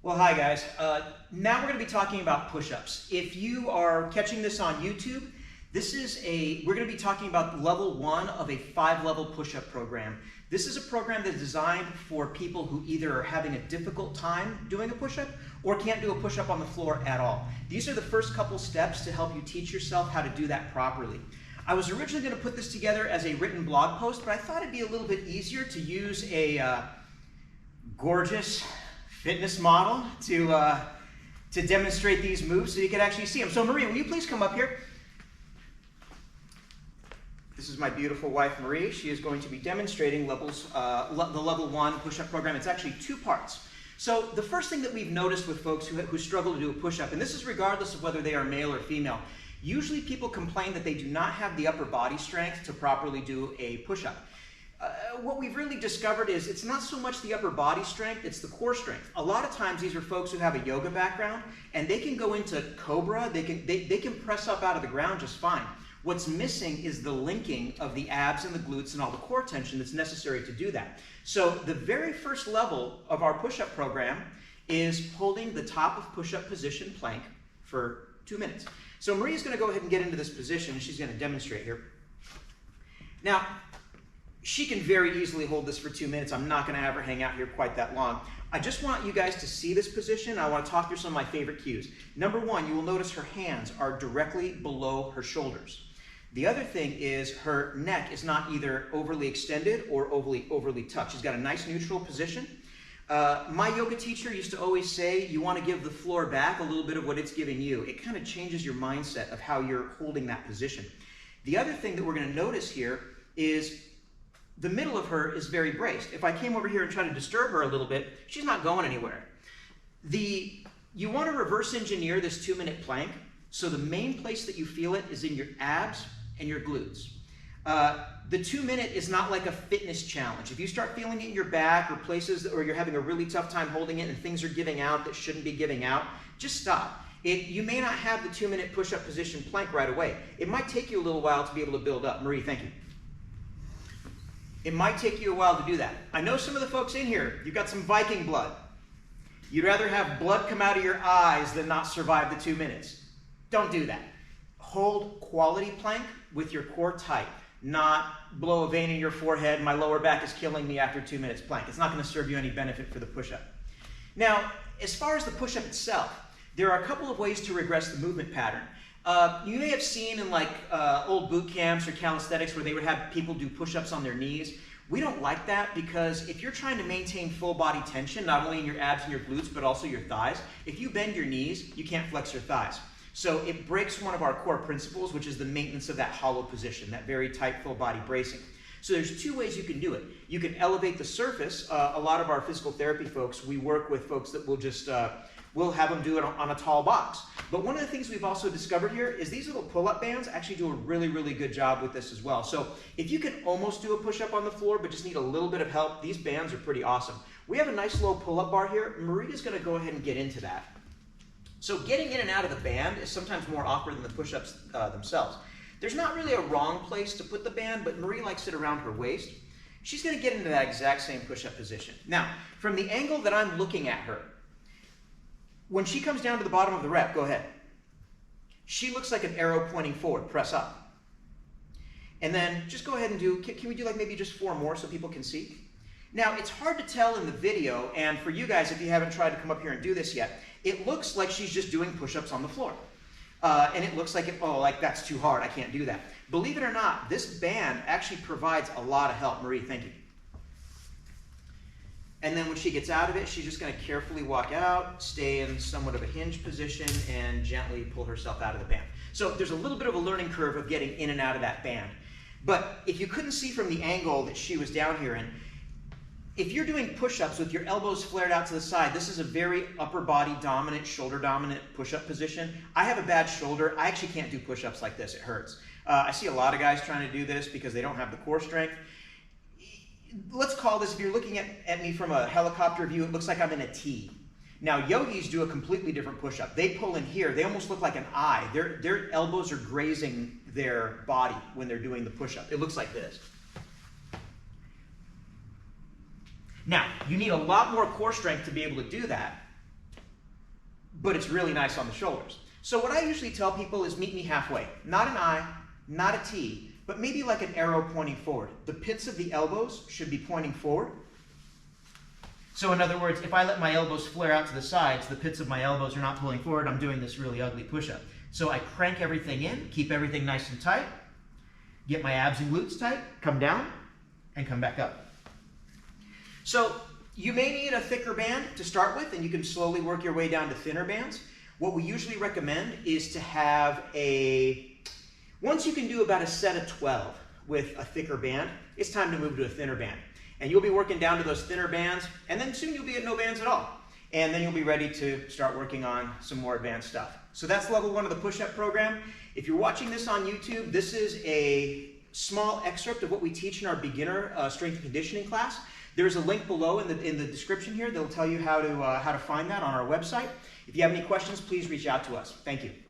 Well, hi guys. Now we're going to be talking about push-ups. If you are catching this on YouTube, we're going to be talking about level 1 of a 5-level push-up program. This is a program that's designed for people who either are having a difficult time doing a push-up or can't do a push-up on the floor at all. These are the first couple steps to help you teach yourself how to do that properly. I was originally going to put this together as a written blog post, but I thought it'd be a little bit easier to use a gorgeous fitness model to demonstrate these moves so you can actually see them. So Marie, will you please come up here? This is my beautiful wife, Marie. She is going to be demonstrating the level 1 push-up program. It's actually 2 parts. So the first thing that we've noticed with folks who struggle to do a push-up, and this is regardless of whether they are male or female, usually people complain that they do not have the upper body strength to properly do a push-up. What we've really discovered is it's not so much the upper body strength, it's the core strength. A lot of times these are folks who have a yoga background and they can go into cobra, they can press up out of the ground just fine. What's missing is the linking of the abs and the glutes and all the core tension that's necessary to do that. So the very first level of our push-up program is holding the top of push-up position plank for 2 minutes. So Maria's going to go ahead and get into this position and she's going to demonstrate here. Now, she can very easily hold this for 2 minutes. I'm not going to have her hang out here quite that long. I just want you guys to see this position. I want to talk through some of my favorite cues. Number 1, you will notice her hands are directly below her shoulders. The other thing is her neck is not either overly extended or overly tucked. She's got a nice neutral position. My yoga teacher used to always say you want to give the floor back a little bit of what it's giving you. It kind of changes your mindset of how you're holding that position. The other thing that we're going to notice here is the middle of her is very braced. If I came over here and tried to disturb her a little bit, she's not going anywhere. You want to reverse engineer this 2-minute plank, so the main place that you feel it is in your abs and your glutes. The 2-minute is not like a fitness challenge. If you start feeling it in your back or places or you're having a really tough time holding it and things are giving out that shouldn't be giving out, just stop. You may not have the 2-minute push-up position plank right away. It might take you a little while to be able to build up. Marie, thank you. It might take you a while to do that. I know some of the folks in here, you've got some Viking blood. You'd rather have blood come out of your eyes than not survive the 2 minutes. Don't do that. Hold quality plank with your core tight, not blow a vein in your forehead, my lower back is killing me after 2 minutes plank. It's not going to serve you any benefit for the push-up. Now, as far as the push-up itself, there are a couple of ways to regress the movement pattern. You may have seen in like old boot camps or calisthenics where they would have people do push-ups on their knees. We don't like that because if you're trying to maintain full body tension, not only in your abs and your glutes, but also your thighs, if you bend your knees, you can't flex your thighs. So it breaks one of our core principles, which is the maintenance of that hollow position, that very tight full body bracing. So there's 2 ways you can do it. You can elevate the surface. A lot of our physical therapy folks, we work with folks that will just, we'll have them do it on a tall box. But one of the things we've also discovered here is these little pull-up bands actually do a really, really good job with this as well. So if you can almost do a push-up on the floor but just need a little bit of help, these bands are pretty awesome. We have a nice low pull-up bar here. Maria's going to go ahead and get into that. So getting in and out of the band is sometimes more awkward than the push-ups themselves. There's not really a wrong place to put the band, but Marie likes it around her waist. She's going to get into that exact same push-up position. Now, from the angle that I'm looking at her, when she comes down to the bottom of the rep, go ahead. She looks like an arrow pointing forward. Press up. And then just go ahead and do, can we do like maybe just 4 more so people can see? Now, it's hard to tell in the video, and for you guys, if you haven't tried to come up here and do this yet, it looks like she's just doing push-ups on the floor. And it looks like, like that's too hard, I can't do that. Believe it or not, this band actually provides a lot of help. Marie, thank you. And then when she gets out of it, she's just going to carefully walk out, stay in somewhat of a hinge position, and gently pull herself out of the band. So there's a little bit of a learning curve of getting in and out of that band. But if you couldn't see from the angle that she was down here in, if you're doing push-ups with your elbows flared out to the side, this is a very upper body dominant, shoulder dominant push-up position. I have a bad shoulder. I actually can't do push-ups like this. It hurts. I see a lot of guys trying to do this because they don't have the core strength. Let's call this, if you're looking at me from a helicopter view, it looks like I'm in a T. Now, yogis do a completely different push-up. They pull in here. They almost look like an I. Their elbows are grazing their body when they're doing the push-up. It looks like this. Now, you need a lot more core strength to be able to do that. but it's really nice on the shoulders. So what I usually tell people is meet me halfway. Not an I, not a T, but maybe like an arrow pointing forward. The pits of the elbows should be pointing forward. So in other words, if I let my elbows flare out to the sides, the pits of my elbows are not pulling forward, I'm doing this really ugly push-up. So I crank everything in, keep everything nice and tight, get my abs and glutes tight, come down, and come back up. So you may need a thicker band to start with, and you can slowly work your way down to thinner bands. What we usually recommend is to have once you can do about a set of 12 with a thicker band, it's time to move to a thinner band. And you'll be working down to those thinner bands, and then soon you'll be at no bands at all. And then you'll be ready to start working on some more advanced stuff. So that's level 1 of the push-up program. If you're watching this on YouTube, this is a small excerpt of what we teach in our beginner strength and conditioning class. There's a link below in the description here that'll tell you how to find that on our website. If you have any questions, please reach out to us. Thank you.